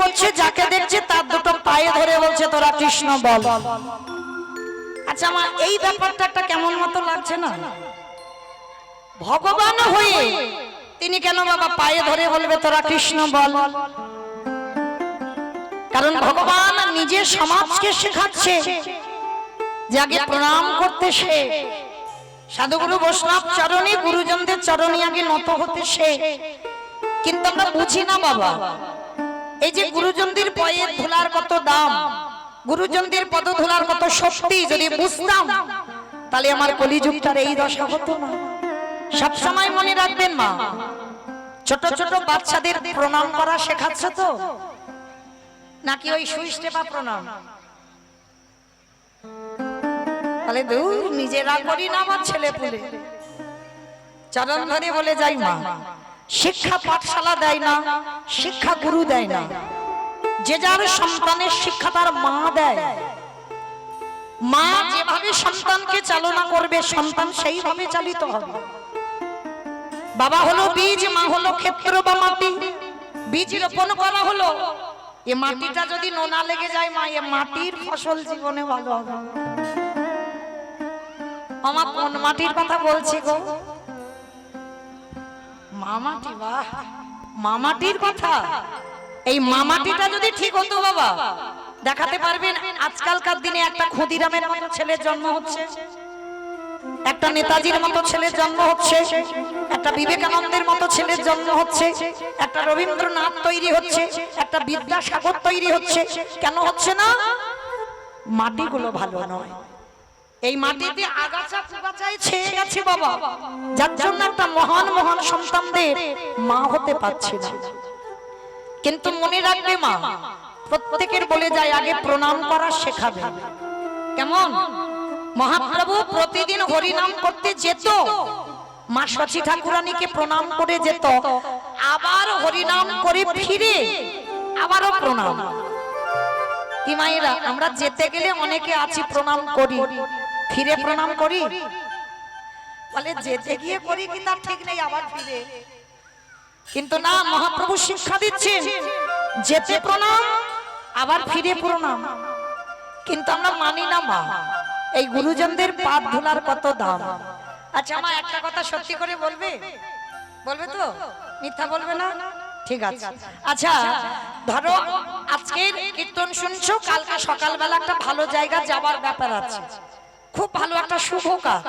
করছে, যাকে দেখছে তার দুটো পায়ে ধরে বলছে তোরা কৃষ্ণ বল। আচ্ছা আমার এই ব্যাপারটা একটা কেমন মতো লাগছে না? ভগবান হয়ে তিনি কেন বাবা পায়ে ধরে বলবে তোরা কৃষ্ণ বল? কারণ ভগবান নিজে সমাজকে শেখাচ্ছে যে আগে প্রণাম করতে সে, সাধুগুরু বৈষ্ণব চরণে গুরুজনদের চরণে আগে নত হতে সে। কিন্তু আমরা বুঝি না বাবা, এই যে গুরুজনদের পায়ের ধুলার কত দাম, গুরুজনদের পদ ধুলার কত শক্তি যদি বুঝতাম তাহলে আমার কলিযুগটার এই দশা হতো না। সবসময় মনে রাখবেন মা, ছোট ছোট বাচ্চাদের প্রণাম করা শেখাচ্ছে তো, নাকি ওই সুই স্টেপা প্রণাম? তাহলে দূর নিজেরা করি না, আমার ছেলে পুলে চরণ ধরে বলে যাই মা। শিক্ষা পাঠশালা দেয় না, শিক্ষা গুরু দেয় না, যে যার সন্তানের শিক্ষা তার মা দেয়। মা যেভাবে সন্তানকে চালনা করবে সন্তান সেইভাবে চালিত হবে। বাবা হলো বীজ, মা হলো ক্ষেত্র বা মাটি। বীজ রোপণ করা হলো, এ মাটিটা যদি নোনা লেগে যায় মা, এ মাটির ফসল জীবনে ভালো হবে। আমার কোন মাটির কথা বলছি গো? মামাটি। বাহ, মামাটির কথা। এই মামাটিটা যদি ঠিক হতো বাবা, দেখাতে পারবেন আজকালকার দিনে একটা ক্ষুদিরামের মতো ছেলের জন্ম হচ্ছে, একটা নেতাজির মতো ছেলের জন্ম হচ্ছে, একটা বিবেকানন্দের মতো ছেলের জন্ম হচ্ছে, একটা রবীন্দ্রনাথ তৈরি হচ্ছে, একটা বিদ্যাসাগর তৈরি হচ্ছে। কেন হচ্ছে না? মাটিগুলো ভালো নয়। এই মাটিতে আগাছা পোকাচায় ছেয়ে গেছে বাবা, যার জন্য একটা মহান মহান সন্তানদের মা হতে পারছে না। কিন্তু মনে রাখবে মা, প্রত্যেকের বলে যায় আগে প্রণাম করা শেখাবে। কেমন? মহাপ্রভু প্রতিদিন হরিনাম করতে যেত, মা সচী ঠাকুরানীকে প্রণাম করে যেত, আবার হরিনাম করে ফিরে আবারও প্রণাম। কি মায়েরা, আমরা যেতে গেলে অনেকে আছি প্রণাম করি, ফিরে প্রণাম করি। বলে যেতে গিয়ে করি কি তার ঠিক নেই, আবার ফিরে। কিন্তু না, মহাপ্রভু শিক্ষা দিচ্ছেন যেতে প্রণাম, আবার ফিরে প্রণাম। কিন্তু আমরা মানি না মা, এই গুরুজনদের পাদ ধুলার কত দাম। আচ্ছা মা একটা কথা সত্যি করে বলবে? বলবে তো? মিথ্যা বলবে না? ঠিক আছে। আচ্ছা ধরো আজকের কীর্তন শুনছো, কালকে সকালবেলা একটা ভালো জায়গা যাবার ব্যাপার আছে, খুব ভালো একটা শুভ কাজ।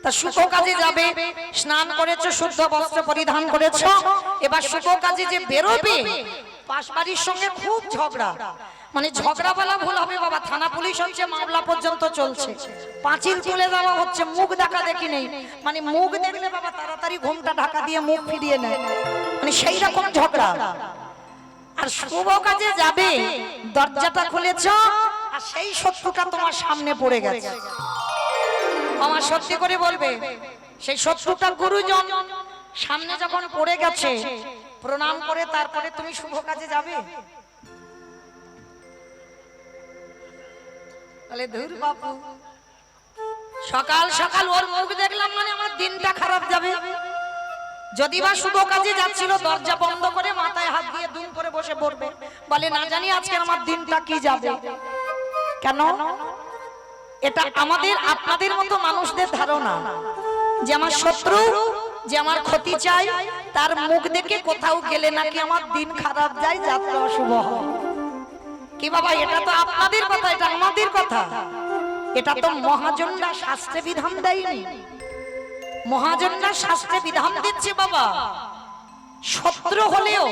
তা শুভ কাজে যাবে, স্নান করেছো, শুদ্ধ বস্ত্র পরিধান করেছো, এবার শুভ কাজে যে বেরোবে, পাশ বাড়ির সঙ্গে খুব ঝগড়া। মানে ঝগড়া বলা ভুল হবে বাবা, থানা পুলিশ হচ্ছে, মামলা পর্যন্ত চলছে, পাঁচিল তুলে দেওয়া হচ্ছে, মুখ দেখা দেখি নেই। মানে মুখ দেখলে বাবা তাড়াতাড়ি ঘুমটা ঢাকা দিয়ে মুখ ফিরিয়ে নেয়, মানে সেই রকম ঝগড়া। আর শুভ কাজে যাবে, দরজাটা খুলেছো আর সেই শত্রুটা তোমার সামনে পড়ে গেছে। আমার সত্যি করে বলবে, সেই শত্রুটা গুরুজন সামনে যখন পড়ে গেছে, প্রণাম করে তারপরে তুমি শুভ কাজে যাবে? বলে ধুর বাপু, সকাল সকাল ওর মুখ দেখলাম মানে আমার দিনটা খারাপ যাবে। যদি বা শুভ কাজে যাচ্ছিল, দরজা বন্ধ করে মাথায় হাত দিয়ে দুম করে বসে পড়বে, বলে না জানি আজকে আমার দিনটা কি যাবে। কেন? এটা আমাদের আপনাদের মতো মানুষদের ধারণা যে আমার শত্রু, যে আমার ক্ষতি চাই, তার মুখ দেখে কোথাও গেলে নাকি আমার দিন খারাপ যায়, যাত্রা অশুভ হয়। কি বাবা, এটা তো আপনাদের কথা, এটা আমাদের কথা। এটা তো মহাজনরা শাস্ত্রে বিধান দেয়নি, মহাজনরা শাস্ত্রে বিধান দিচ্ছে বাবা। শত্রু হলেও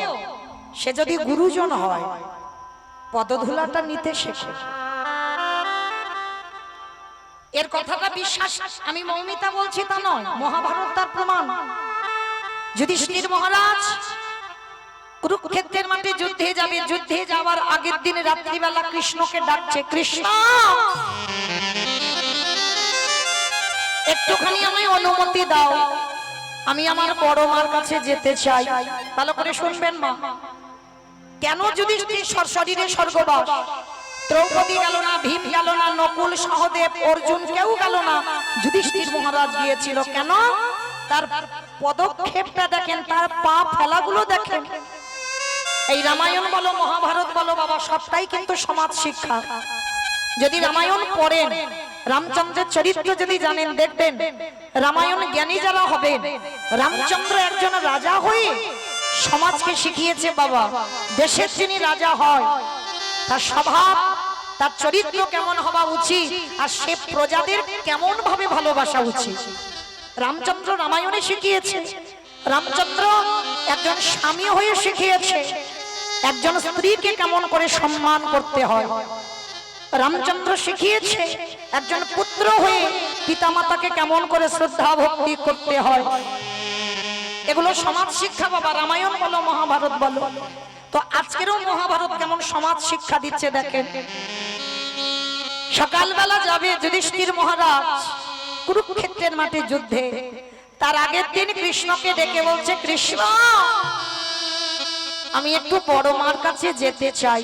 সে যদি গুরুজন হয়, পদধূলাটা নিতে শেখে। এর কথাটা বিশ্বাস আমি মৌমিতা বলছি তা নয়, মহাভারত তার প্রমাণ। যুধিষ্ঠির মহারাজ কুরুক্ষেত্রের মাঠে যুদ্ধে যাবে, যুদ্ধে যাওয়ার আগের দিন রাত্রিবেলা কৃষ্ণকে ডাকছে, কৃষ্ণ একটুখানি আমায় অনুমতি দাও, আমি আমার বড় মার কাছে যেতে চাই। ভালো করে শুনবেন মা, কেন যুধিষ্ঠির সশরীরে স্বর্গবাস? দ্রৌপদী গেল না, ভীম গেল না, নকুল সহদেব অর্জুন কেউ গেল না, যুধিষ্ঠির মহারাজ গিয়েছিল। কেন? তার পদক্ষেপটা দেখেন, তার পা ফেলাগুলো দেখেন। এই রামায়ণ বলো মহাভারত বলো বাবা, সবটাই কিন্তু সমাজ শিক্ষা। যদি রামায়ণ পড়েন, রামচন্দ্রের চরিত্র যদি জানেন, দেখবেন রামায়ণ জ্ঞানী যারা হবেন, রামচন্দ্র একজন রাজা হয়ে সমাজকে শিখিয়েছে বাবা, দেশের যিনি রাজা হয় তার স্বভাব, তার চরিত্র কেমন হওয়া উচিত, আর সে প্রজাদের কেমন ভাবে ভালোবাসা উচিত, রামচন্দ্র রামায়ণে শিখিয়েছে। রামচন্দ্র একজন স্বামী হয়ে শিখিয়েছে একজন স্ত্রীকে কেমন করে সম্মান করতে হয়। রামচন্দ্র শিখিয়েছে একজন পুত্র হয়ে পিতামাতাকে কেমন করে শ্রদ্ধা ভক্তি করতে হয়। এগুলো সমাজ শিক্ষা বাবা, রামায়ণ বলো মহাভারত বলো। তো আজকেরও মহাভারত কেমন সমাজ শিক্ষা দিচ্ছে দেখেন। সকালবেলা যাবে যুধিষ্ঠির মহারাজ কুরুক্ষেত্রের মাঠে যুদ্ধে, তার আগের দিন কৃষ্ণকে ডেকে বলছে, কৃষ্ণ আমি একটু বড় মার কাছে যেতে চাই।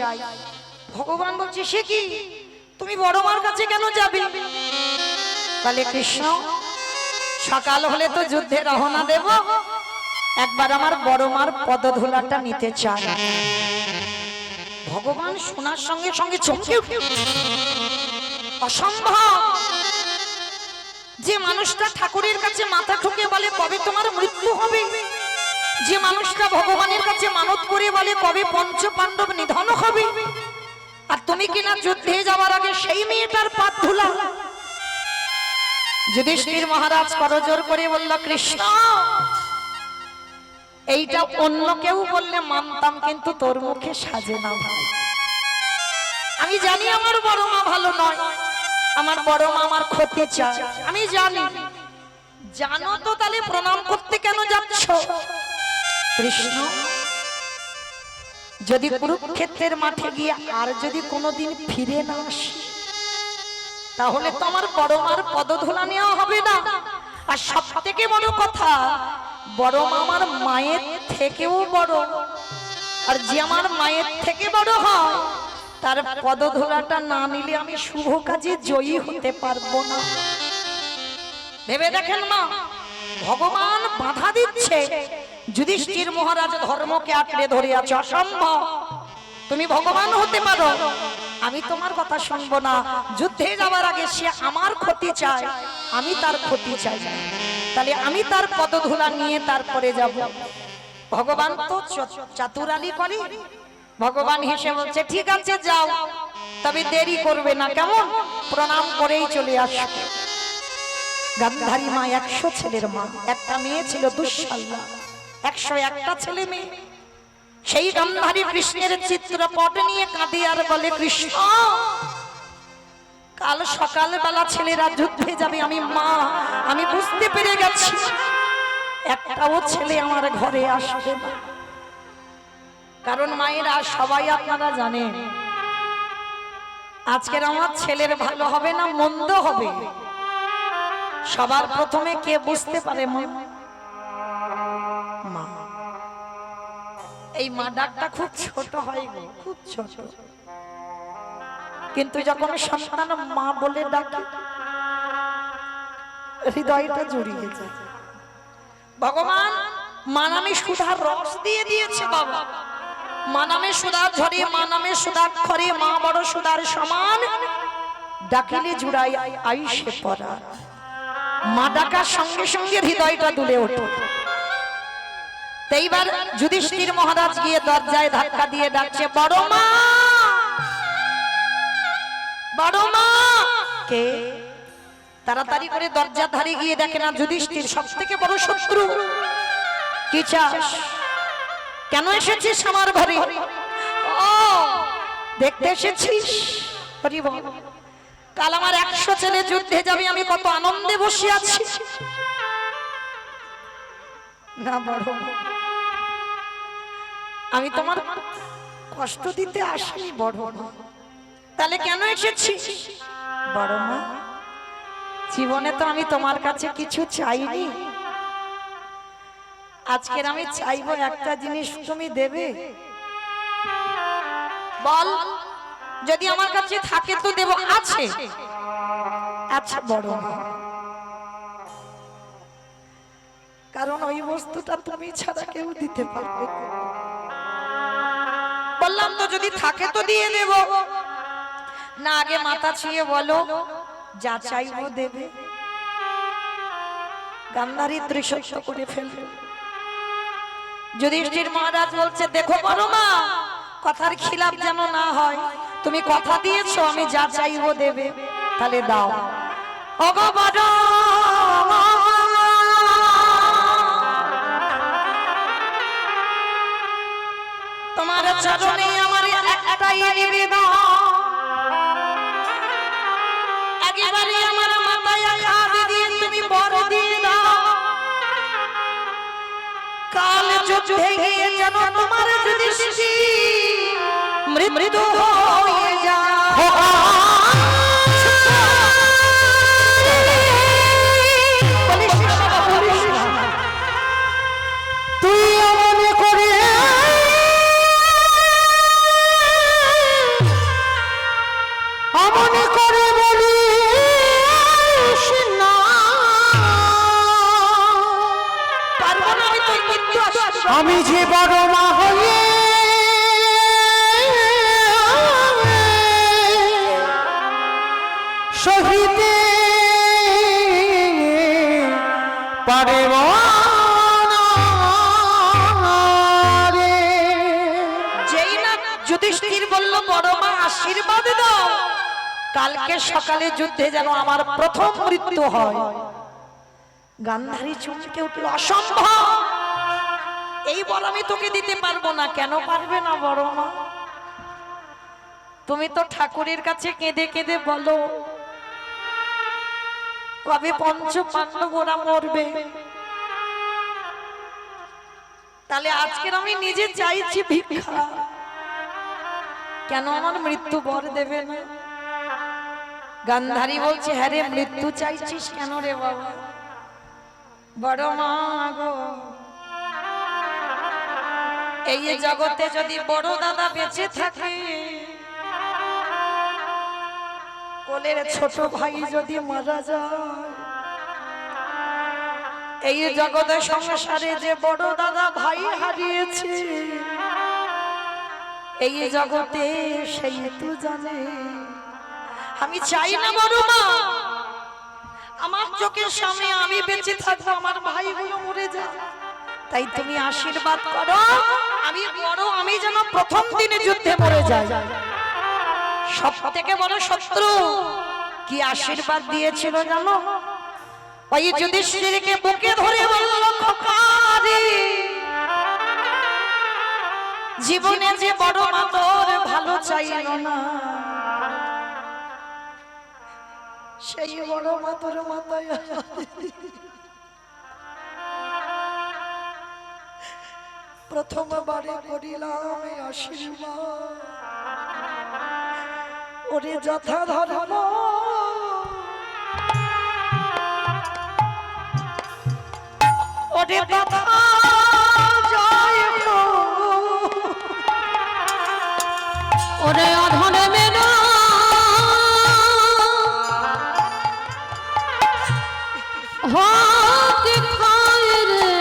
ভগবান বলছে, সে কি, তুমি বড় মার কাছে কেন যাবে? বলে, কৃষ্ণ সকাল হলে তো যুদ্ধে রওনা দেব, একবার আমার বড় মার পদধূলাটা নিতে চাই। ভগবান শোনার সঙ্গে সঙ্গে চমকে উঠে, অসম্ভব। যে মানুষটা ঠাকুরের কাছে মাথা ঠুকে বলে কবে তোমার মৃত্যু হবে, যে মানুষটা ভগবানের কাছে মানত করে বলে কবে পঞ্চ পাণ্ডব নিধন হবে, আর তুমি কিনা যুদ্ধে যাওয়ার আগে সেই মেয়েটার পাদ ধুলা। যুধিষ্ঠির মহারাজ করজোর করে বলল, কৃষ্ণ এইটা অন্য কেউ বললে মানতাম, কিন্তু তোর মুখে সাজে না ভাই। আমি জানি আমার বড় মা ভালো নয়, আমার বড় মা আমার ক্ষতি চায়, আমি জানি। জানো তো তাহলে প্রণাম করতে কেন যাচ্ছ? কৃষ্ণ যদি কুরুক্ষেত্রের মাঠে গিয়ে আর যদি কোনোদিন ফিরে না আসি, তাহলে তো আমার বড় মার পদধূলা নেওয়া হবে না। আর সব থেকে বড় কথা, বড় মা আমার মায়ের থেকেও বড়, আর যে আমার মায়ের থেকে বড় হয় তার পদধূলাটা না নিলে আমি শুভ কাজে জয়ী হতে পারবো না। ভেবে দেখেন মা, ভগবান বাধা দিচ্ছে। যুধিষ্ঠির মহারাজ ধর্মকে আঁকড়ে ধরে আছে, অসম্ভব। তুমি ভগবান হতে পারো, আমি তোমার কথা শুনবো না। যুদ্ধে যাওয়ার আগে সে আমার ক্ষতি চায়, আমি তার ক্ষতি চাই, তাহলে আমি তার পদধূলা নিয়ে তারপরে যাব। ভগবান তো চাতুরালি করে। ভগবান হেসে বলছে, ঠিক আছে যাও, তবে দেরি করবে না, কেমন? প্রণাম করেই চলে আসবে। গান্ধারী মা 100 ছেলের মা, একটা মেয়ে ছিল দুঃশালা, 101টা ছেলে মেয়ে। সেই গান্ধারী কৃষ্ণের চিত্রপট নিয়ে কাঁদে আর বলে, কৃষ্ণ কাল সকালবেলা ছেলেরা যুদ্ধে যাবে, আমি মা আমি বুঝতে পেরে গেছি একটাও ছেলে আমার ঘরে আসবে না। কারণ মায়েরা সবাই আপনারা জানেন, আজকের আমার ছেলের ভালো হবে না মন্দ হবে, সবার প্রথমে কে বুঝতে পারে? মা। এই মা ডাকটা খুব ছোট হয় গো, খুব ছোট, কিন্তু যখন সন্তান মা বলে ডাকে হৃদয়টা জড়িয়ে যায়। ভগবান মা নামে সুধার রস দিয়ে দিয়েছে বাবা, মা নামে সুধার ঝরে, মা নামে সুধাক্ষরে, মা বড় সুধার সমান, ডাকিলে জুড়াই আইসে পড়া। মা ডাকার সঙ্গে সঙ্গে হৃদয়টা দুলে ওঠে। এইবার যুধিষ্ঠির মহারাজ গিয়ে দরজায় ধাক্কা দিয়ে ডাকছে, বড় মা, বড় মা। কে? তাড়াতাড়ি করে দরজার ধারে গিয়ে দেখে না যুধিষ্ঠির, সব থেকে বড় শত্রু। কি চাস? কেন এসেছিস আমার ঘরে? ও দেখতে এসেছিস? কাল আমার 100 ছেলে যুদ্ধে যাবে, আমি কত আনন্দে বসে আছি। না বড়, আমি তোমার কষ্ট দিতে আসিনি বড় মা। তাহলে কেন এসেছিস? বড় মা, জীবনে তো আমি তোমার কাছে কিছু চাইনি, আজকের আমি চাইবো একটা জিনিস, তুমি দেবে? বল, যদি আমার কাছে থাকে তো দেব। আছে? আচ্ছা বড় মা, কারণ ওই বস্তুটা তুমি ছাড়া কেউ দিতে পারবে না। বললাম তো যদি থাকে তো দিয়ে দেব, না আগে মাথা ছুঁয়ে বলো যা চাইবো দেবে। গান্ধারী ত্রিসহ্য করে ফেলবে। যুধিষ্ঠির মহারাজ বলছে দেখো বড় মা, কথার খিলাফ যেন না হয়, তুমি কথা দিয়েছো আমি যা চাইবো দেবে, তাহলে দাও। ওগো বড় তোমার চরণে আমার একটাই নিবেদন, একেবারে আমার মাথায় হাত দিয়ে তুমি বর দিয়ে দাও। কাল যুদ্ধে গিয়ে যেন তোমার যুধিষ্ঠির মৃত্যু হয়ে যায়। তুই মনে করে মনে করে বলিস না, পারবো না আমি তোর মৃত্যু আসবে। আমি যে বড় মা হয়ে সহিতে পারব না রে। যেই না যুধিষ্ঠির বলল বড় মা আশীর্বাদ দাও, কালকে সকালে যুদ্ধে যেন আমার প্রথম মৃত্যু হয়। গান্ধারী চমকে উঠল, অসম্ভব, এই বর আমি তোকে দিতে পারবো না। কেন পারবে না বড় মা? তুমি তো ঠাকুরের কাছে কেঁদে কেঁদে বলো কবে পঞ্চ পাণ্ডব ওরা মরবে, তাহলে আজকের আমি নিজে চাইছি ভিক্ষা, কেন আমার মৃত্যু বর দেবে না? গান্ধারী বলছে হ্যাঁ রে, মৃত্যু চাইছিস কেন রে বাবা? বড় মা গো, এই জগতে যদি বড় দাদা বেঁচে থাকে, কোলের ছোট ভাই যদি মারা যায়, এই জগতে সংসারে যে বড় দাদা ভাই হারিয়েছে, এই জগতে সেই তো জানে। আমি চাই না বড় মা আমার চোখের সামনে আমি বেঁচে থাকবো, আমার ভাইগুলো মরে যায়। তাই তুমি আশীর্বাদ করো আমি বড়, আমি যেন প্রথম দিনে যুদ্ধে মরে যাই। সব থেকে বড় শত্রু কি আশীর্বাদ দিয়েছিল জানো? ওই যুধিষ্ঠিরকে বুকে ধরে বলল খোকারি, জীবনে যে বড় মা তোর ভালো চাইল না, সেই বড় মা তোর মাথায় প্রথমবারে করিলাম আশীর্বাদ, ওরে যথা ধর্ম ওরে বাবা জয় হো, ওরে অধনে মেনা হাত খায় রে,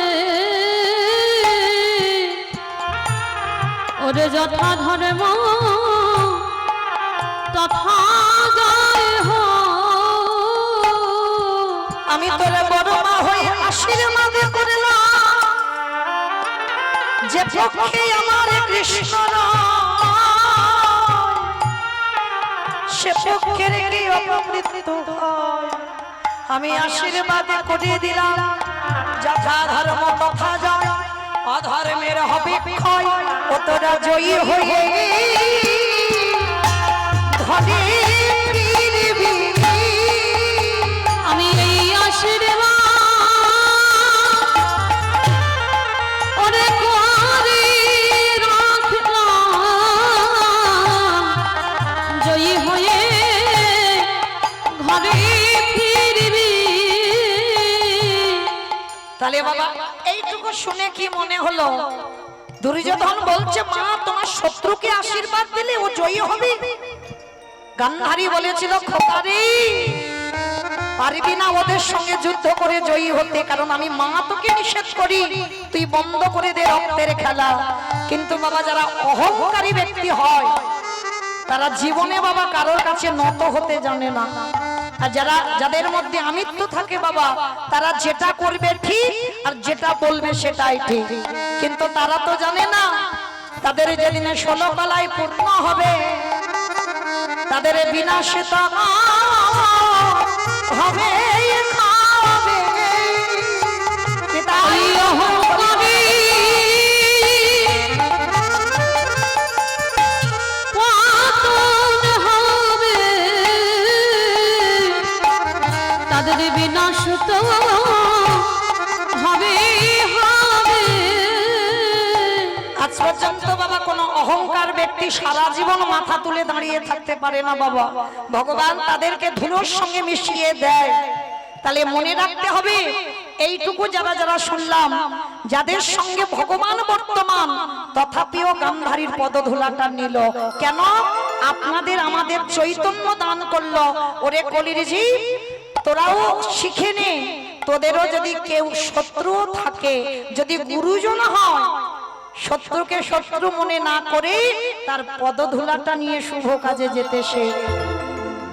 ওরে যথা ধর্ম তথা জয় হো। আমি তোরে বড় মা হয়ে আশীর্বাদ করলাম, যে পক্ষে আমার কৃষ্ণ সে পক্ষের কি অমৃত্যু হয়। আমি আশীর্বাদ করে দিলাম, যথা ধর্ম তথা জয়, অধর্মের হবে ক্ষয়, ও তোরা জয়ী হয়ে ঘরে ফিরবি। আমি এই আশীর্বাদ ওরে করে রাখলাম, জয়ী হয়ে ঘরে ফিরবি। তাহলে বাবা এইটুকু শুনে কি মনে হলো? দুর্যোধন বলছে মা তোমার শত্রুকে আশীর্বাদ দিলে ও জয়ী হবে। গান্ধারী বলেছিল খোকারি পারবি না ওদের সঙ্গে যুদ্ধ করে জয়ী হতে, কারণ আমি মা তোকে নিষেধ করি তুই বন্ধ করে দে রক্তের খেলা। কিন্তু বাবা যারা অহংকারী ব্যক্তি হয় তারা জীবনে বাবা কারোর কাছে নত হতে জানে না। আর যাদের মধ্যে আমিত্ব থাকে বাবা, তারা যেটা করবে ঠিক আর যেটা বলবে সেটাই ঠিক। কিন্তু তারা তো জানে না তাদের যেদিনে 16 কলাই পূর্ণ হবে তাদের বিনাশে তো হবে খাবে। তাই অহংকারী তাদের বিনাশ তো হবে। আজ পর্যন্ত বাবা কোনো অহংকার ব্যক্তি সারা জীবন মাথা তুলে দাঁড়িয়ে থাকতে পারে না বাবা, ভগবান তাদেরকে ধুলোর সঙ্গে মিশিয়ে দেয়। তাহলে মনে রাখতে হবে এইটুকু যারা যারা শুনলাম, যাদের সঙ্গে ভগবান বর্তমান তথাপিও গান্ধারীর পদধূলাটা নিল কেন? আপনাদের আমাদের চৈতন্য দান করলো। ওরে কলির জীব, তোরাও শিখে নে, তোদেরও যদি কেউ শত্রু থাকে, যদি গুরুজন হয়, শত্রুকে শত্রু মনে না করে তার পদধূলাটা নিয়ে শুভ কাজে যেতে সে।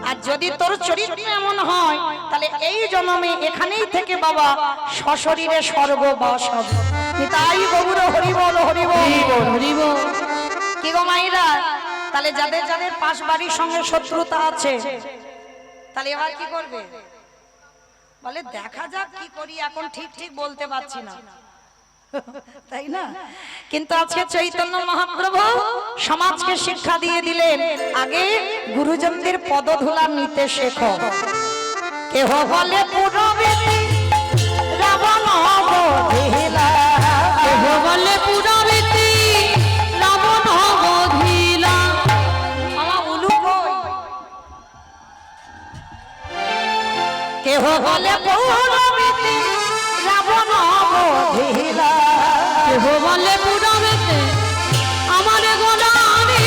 আর যদি তোর চরিত্র এমন হয় তাহলে এই জন্মে এখানেই থেকে বাবা সশরীরে স্বর্গবাস হবে। তাই গৌর হরিবল হরিবল হরিবল। কি গো মাইরা, তাহলে যাদের যাদের পাশ বাড়ির সঙ্গে শত্রুতা আছে তাহলে এবার কি করবে? বলে দেখা যাক কি করি, এখন ঠিক ঠিক বলতে পারছি না, তাই না? কিন্তু আজকে চৈতন্য মহাপ্রভু সমাজকে শিক্ষা দিয়ে দিলেন, আগে গুরুজনদের পদধূলা নিতে শেখো। কেহ বলে পুরবেতি রাবণ বধিলা, কেহ বলে পুরবেতি রাবণ বধিলা। আমার উলু কই? কেহ বলে পুরবেতি রাবণ বধিলা, কেহ বলে পুরবেতে আমার গোলামি।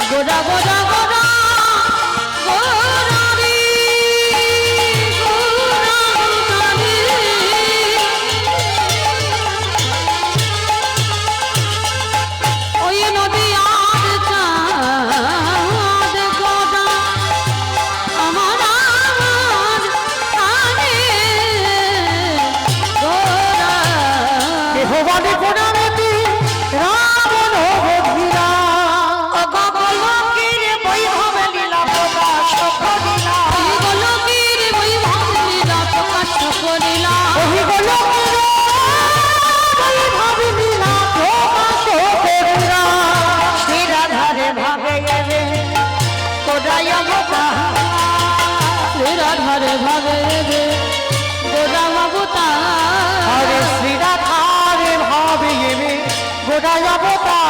গোরা গোরা গোরা গোরারি ওই নদী আর চাঁদ গোরা আমার কানে গোরা। কেহ বলে পুরবেতি রাবণ বধিলা, অগগলোকের বৈভব লীলা প্রকাশ করিলা, গোলকের বৈভব লীলা প্রকাশ করিলা, গোলকের বৈভব লীলা প্রকাশ করিলা। শ্রী রাধারে ভাবে এবে কোদায় অবতার, শ্রী রাধারে ভাবে রে গোরা অবতার। হরে শ্রী রাধারে ভাবে এবে কোদায় অবতার।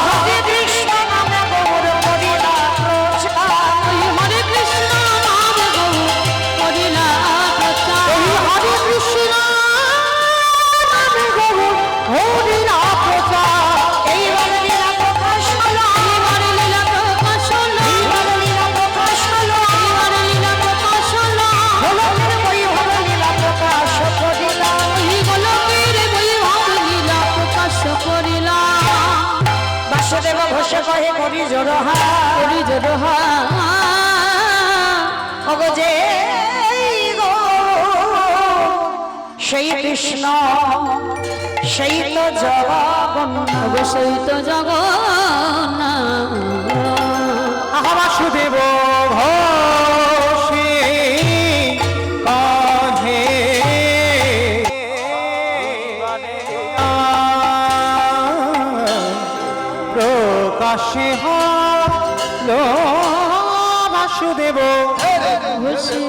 হরে কৃষ্ণ নামে গৌর করিলা প্রচার, হরে কৃষ্ণ নাম গৌ করিলা প্রচার। হরে কৃষ্ণ নামে গৌর করিলা প্রচার। এইবার লীলা প্রকাশ হলো, এইবার লীলা প্রকাশ হলো, এইবার লীলা প্রকাশ হলো, এইবার লীলা প্রকাশ হলো। গোলকের বৈভব লীলা প্রকাশ করিলা। এই গোলকের বৈভব লীলা প্রকাশ করিলা। বাসুদেব ঘোষে কহে করি জোরহা, করি জোরহা ওগো যে গো সেই কৃষ্ণ সেই তো জগন্নাথ, অবশ্যই তো জগন্নাথ। আহা বাসুদেব ঘোষে কহে প্রকাশে হলো বাসুদেব ঘোষে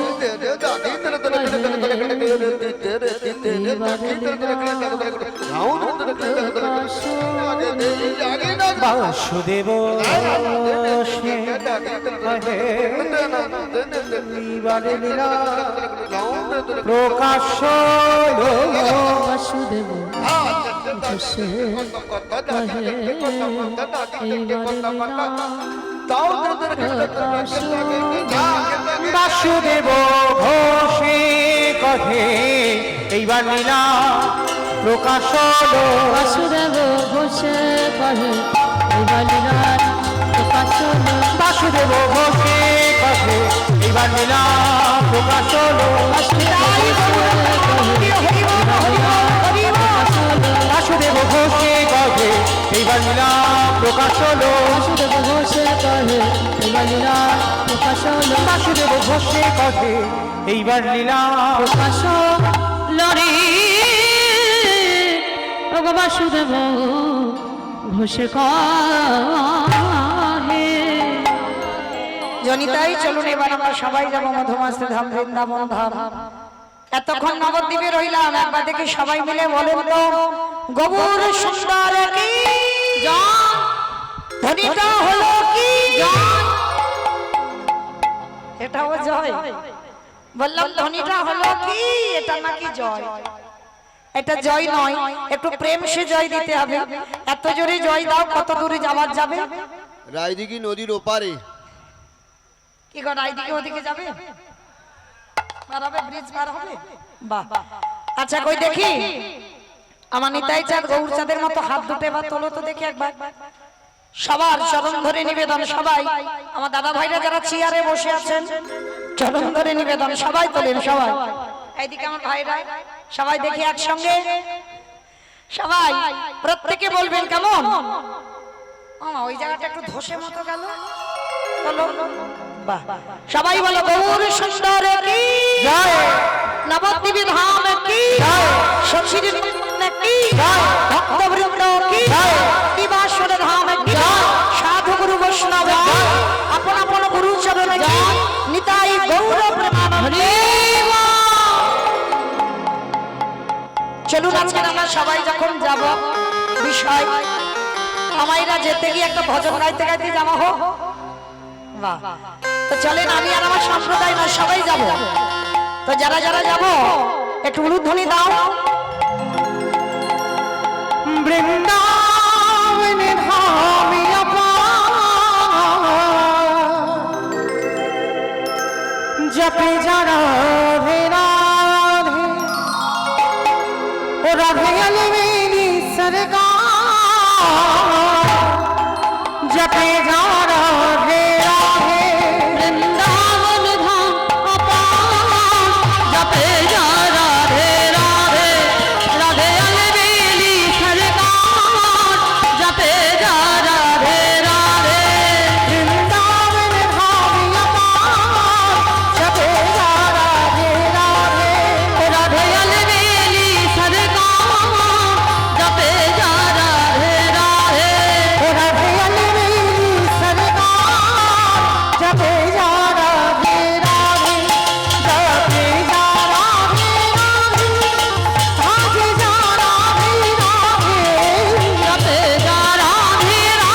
বাসুদেব সে কহে এইবারে লীলা প্রকাশ বাসুদেব ঘোষে কহে এইবারে লীলা প্রকাশ বাসুদেব ঘোষে কহে এইবার লীলা প্রকাশ বাসুদেব ঘোষে কহে এইবার লীলা প্রকাশ বাসুদেব ঘোষে কহে এইবার লীলা প্রকাশ বাসুদেব ঘোষে কহে এইবার লীলা প্রকাশ বাসুদেব ঘোষে কহে এইবার লীলা প্রকাশ বাসুদেব ঘোষে কহে এইবার লীলা প্রকাশ লরে ওগো বাসুদেব ঘোষে কহে জনিতাই চলুন এবার আমরা সবাই যাবো মধুমাসে ধাম বৃন্দাবন ধাম। এতক্ষণ নবদ্বীপে রইলাম, একবার দেখি সবাই মিলে বলেন তো গৌর সুন্দর কি জয়, ধ্বনিটা হলো কি জয়, এটাও জয় বললাম, ধ্বনিটা হলো কি, এটা নাকি জয়? এটা জয় নয়, একটু প্রেম সে জয় দিতে হবে। এত জোরে জয় দাও, কত দূরে যাওয়ার যাবে? রায়দিঘি নদীর ওপারে। কি গো, রায়দিকে ওদিকে যাবে? পার হবে, ব্রিজ পার হবে? বাহ, আচ্ছা কই দেখি আমার নিতাই চাঁদ গৌর চাঁদের মতো হাত দুটো এবার তোলো তো দেখি একবার। সবার চরণ ধরে নিবেদন, সবাই আমার দাদা ভাইরা যারা চেয়ারে বসে আছেন চরণ ধরে নিবেদন, সবাই তোলেন, সবাই এইদিকে আমার ভাইরা সবাই দেখি একসঙ্গে, সবাই প্রত্যেকে বলবেন কেমন? ওই জায়গাটা একটু ধসে মতো গেল, চলো বাহ, সবাই বলো গৌর সুন্দর কি জয়, নবদ্বীপ ধাম কি জয়, শশীর কি জয়, ভক্তবৃন্দ কি জয়, দিবাসর ধাম কি জয়, সাধু গুরু বৈষ্ণব আপন আপন গুরু চরণ কি নিতাই গৌর প্রেমানন্দে। চলুন আজকে আমরা সবাই যখন যাব, বিষয় আমাইরা যেতে গিয়ে একটা ভজন গাইতে গাইতে যাওয়া হোক। বাহ, তো চলেন আমি আর আমার সম্প্রদায় না সবাই যাব। তো যারা যারা যাব একটু উলুধ্বনি দাও। বৃন্দাবনে ধামিয়া জপে যারা রে রাধে ও রাধে আলমেরি সরকার জপে যারা রে রাধে বৃন্দাবন ধাম অপার জপে যা রাধে রাধে, রাধে আলবেলি সরকার জপে যা রাধে রাধে। বৃন্দাবনে ধামিয়া জপে যারা রে রাধে রাধে আলবেলি সরকার জপে যা রাধে রাধে। রাধে আলমেরি সরকার জপে যারা রে রাধে জপে যারা রে রাধে ভাজে যারা রে রাধে জপে যা রাধে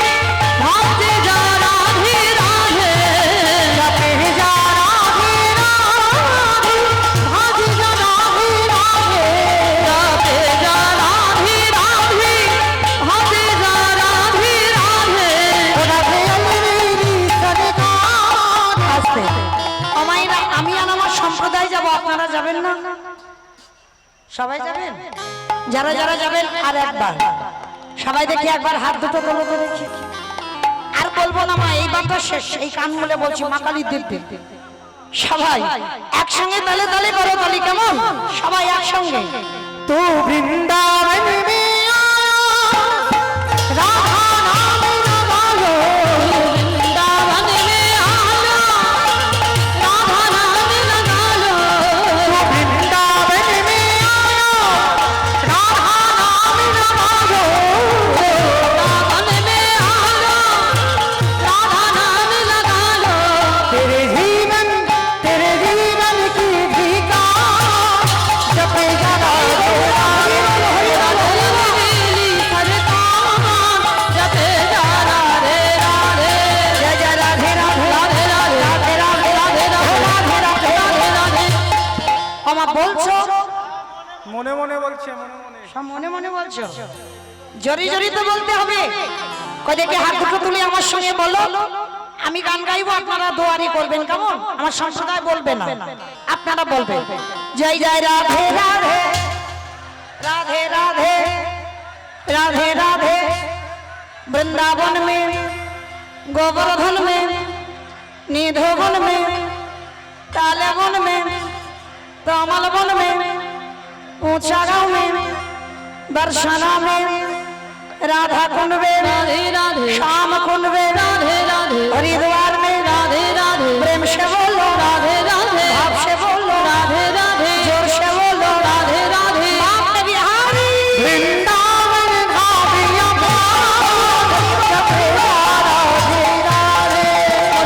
রাধে, ভক্তে যা রাধে রাধে। জপে যারা রে রাধে ভাজে যারা রে রাধে জপে যা রাধে রাধে, ভক্তে যা রাধে রাধে। রাধে আলমেরি সরকার। আসতে আমাইরা আমি আর আমার সম্প্রদায় যাব, আপনারা যাবেন না? সবাই যাবেন? যারা যারা যাবেন আর একবার সবাই দেখি একবার হাত দুটো তোলো তো দেখি। আর বলবো না মা, এইবার তো শেষ, এই কান বলে বলছি মা কালীর দিব্যি। সবাই একসঙ্গে তালে তালে করো, তালি কেমন? সবাই একসঙ্গে। तो वृंदावन में आया राधा नाम लगा लो वृंदावन में आया राधा नाम लगा लो। तो वृंदावन में आया राधा नाम लगा लो वृंदावन में आया राधा नाम लगा लो। तेरे जीवन की धिकार जपे जरा সব মনে মনে বলছো? জোরে জোরে তো বলতে হবে। কদেরকে হাত দুটো তুলে আমার সঙ্গে বলো, আমি গান গাইবো, আপনারা দোয়ারি করবেন, কেমন? আমার সম্প্রদায় বলবে না, আপনারা বলবেন। জয় জয় রাধে রাধে রাধে রাধে राधे राधे वृंदावन में गोवर्धन में निधोवन में कालेवन में कमलवन में ऊंचा गांव में बरसाना में राधा कुंड में राधे राधे श्याम कुंड में राधे राधे हरिद्वार में राधे राधे प्रेम से बोलो राधे राधे भाव से बोलो राधे राधे जोर से बोलो राधे राधे बाप बिहारी वृंदावन धामिया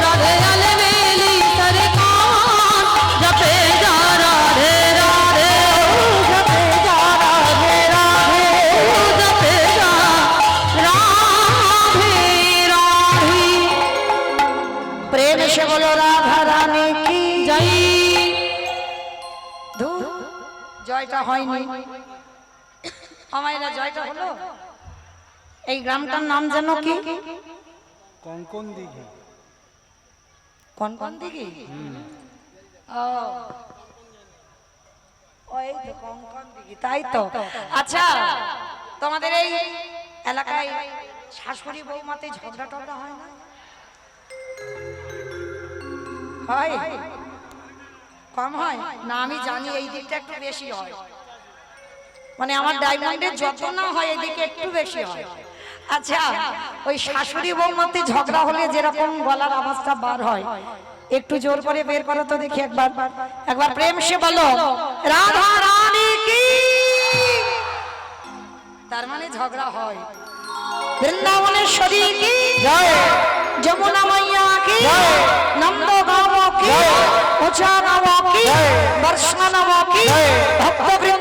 राधे अलवेली सरकार जपे जा राधे राधे जपे जा राधे राधे जपे जा राधे राधे प्रेम से बोलो राधा रानी की जय ধুর, জয়টা হয়নি আমায়রা, জয়টা হলো। এই গ্রামটার নাম যেন কি? কঙ্কন দিঘি। কোন কোন দিকে? ও ওই তো কোন দিকে, তাই তো। আচ্ছা, তোমাদের এই এলাকায় শাশুড়ি বৌমাতে ঝগড়া টগড়া হয় না? হয়? কম হয় না? আমি জানি এই দিকটা একটু বেশি হয়, মানে আমার ডায়মন্ডের যত না হয় এদিকে একটু বেশি হয়। আচ্ছা, ওই শাশুড়ি বৌমাতে ঝগড়া হলে যেরকম গলার আওয়াজটা বার হয়, একটু জোর করে বের করো তো দেখি একবার। একবার প্রেম সে বলো রাধা রানী কি। তার মানে ঝগড়া হয়। বৃন্দাবনেশ্বরী কি জয়, যমুনা মাইয়া কি জয়, নন্দ গাঁও কি, উঁচা গাঁও কি, বর্ষা গাঁও কি, ভক্তবৃন্দ